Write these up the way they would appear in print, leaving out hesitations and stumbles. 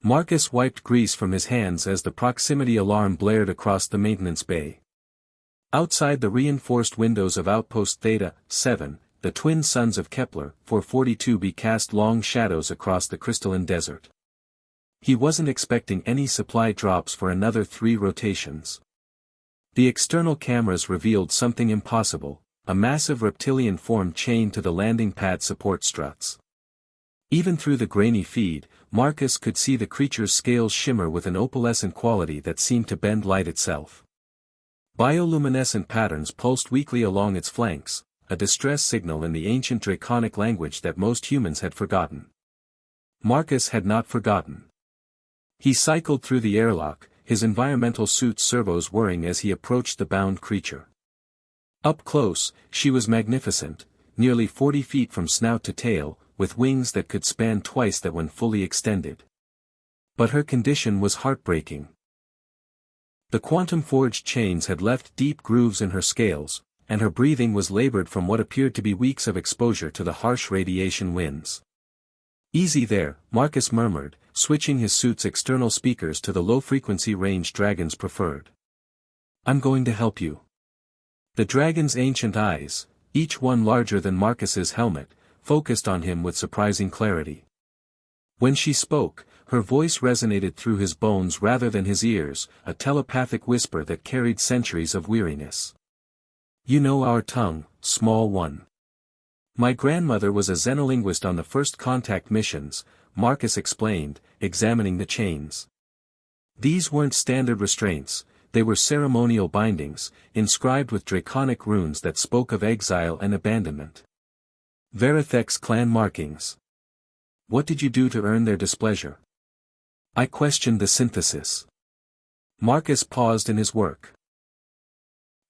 Marcus wiped grease from his hands as the proximity alarm blared across the maintenance bay. Outside the reinforced windows of Outpost Theta 7, the twin suns of Kepler 442b cast long shadows across the crystalline desert. He wasn't expecting any supply drops for another 3 rotations. The external cameras revealed something impossible, a massive reptilian form chained to the landing pad support struts. Even through the grainy feed, Marcus could see the creature's scales shimmer with an opalescent quality that seemed to bend light itself. Bioluminescent patterns pulsed weakly along its flanks, a distress signal in the ancient draconic language that most humans had forgotten. Marcus had not forgotten. He cycled through the airlock, his environmental suit's servos whirring as he approached the bound creature. Up close, she was magnificent, nearly 40 feet from snout to tail, with wings that could span twice that when fully extended. But her condition was heartbreaking. The quantum-forged chains had left deep grooves in her scales, and her breathing was labored from what appeared to be weeks of exposure to the harsh radiation winds. "Easy there," Marcus murmured, switching his suit's external speakers to the low-frequency range dragons preferred. "I'm going to help you." The dragon's ancient eyes, each one larger than Marcus's helmet, focused on him with surprising clarity. When she spoke, her voice resonated through his bones rather than his ears, a telepathic whisper that carried centuries of weariness. "You know our tongue, small one." "My grandmother was a xenolinguist on the first contact missions," Marcus explained, examining the chains. These weren't standard restraints, they were ceremonial bindings, inscribed with draconic runes that spoke of exile and abandonment. Verithex's clan markings. "What did you do to earn their displeasure?" I questioned the synthesis. Marcus paused in his work.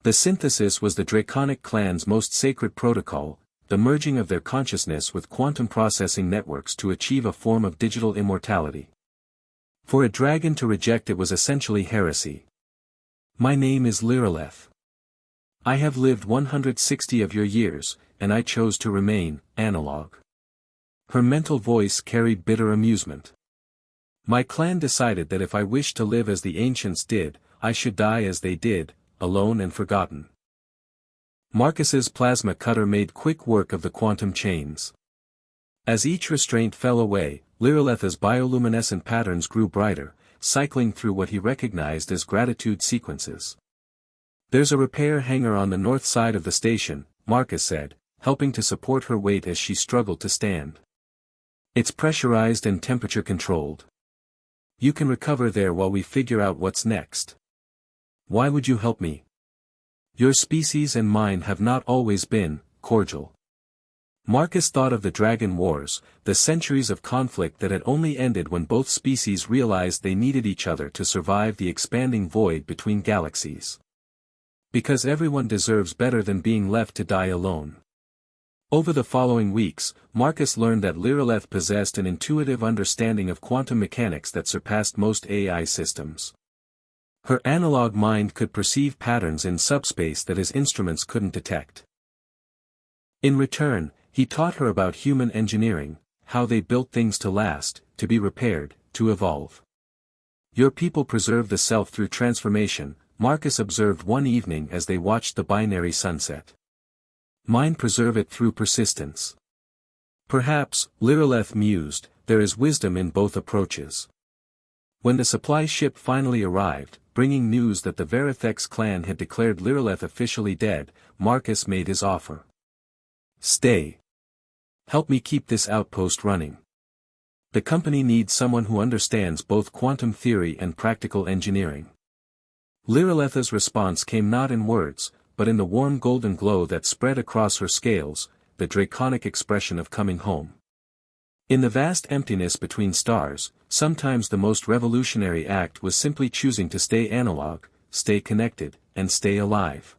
The synthesis was the draconic clan's most sacred protocol, the merging of their consciousness with quantum processing networks to achieve a form of digital immortality. For a dragon to reject it was essentially heresy. "My name is Lyrilleth. I have lived 160 of your years, and I chose to remain analog." Her mental voice carried bitter amusement. "My clan decided that if I wished to live as the ancients did, I should die as they did, alone and forgotten." Marcus's plasma cutter made quick work of the quantum chains. As each restraint fell away, Lyrilleth's bioluminescent patterns grew brighter, cycling through what he recognized as gratitude sequences. "There's a repair hangar on the north side of the station," Marcus said, helping to support her weight as she struggled to stand. "It's pressurized and temperature controlled. You can recover there while we figure out what's next." "Why would you help me?" "Your species and mine have not always been cordial." Marcus thought of the Dragon Wars, the centuries of conflict that had only ended when both species realized they needed each other to survive the expanding void between galaxies. Because everyone deserves better than being left to die alone. Over the following weeks, Marcus learned that Lyrilleth possessed an intuitive understanding of quantum mechanics that surpassed most AI systems. Her analog mind could perceive patterns in subspace that his instruments couldn't detect. In return, he taught her about human engineering, how they built things to last, to be repaired, to evolve. "Your people preserve the self through transformation," Marcus observed one evening as they watched the binary sunset. "Mine preserve it through persistence." "Perhaps," Lyrilleth mused, "there is wisdom in both approaches." When the supply ship finally arrived, bringing news that the Verithex's clan had declared Lyrilleth officially dead, Marcus made his offer. "Stay. Help me keep this outpost running. The company needs someone who understands both quantum theory and practical engineering." Lyrilleth's response came not in words, but in the warm golden glow that spread across her scales, the draconic expression of coming home. In the vast emptiness between stars, sometimes the most revolutionary act was simply choosing to stay analog, stay connected, and stay alive.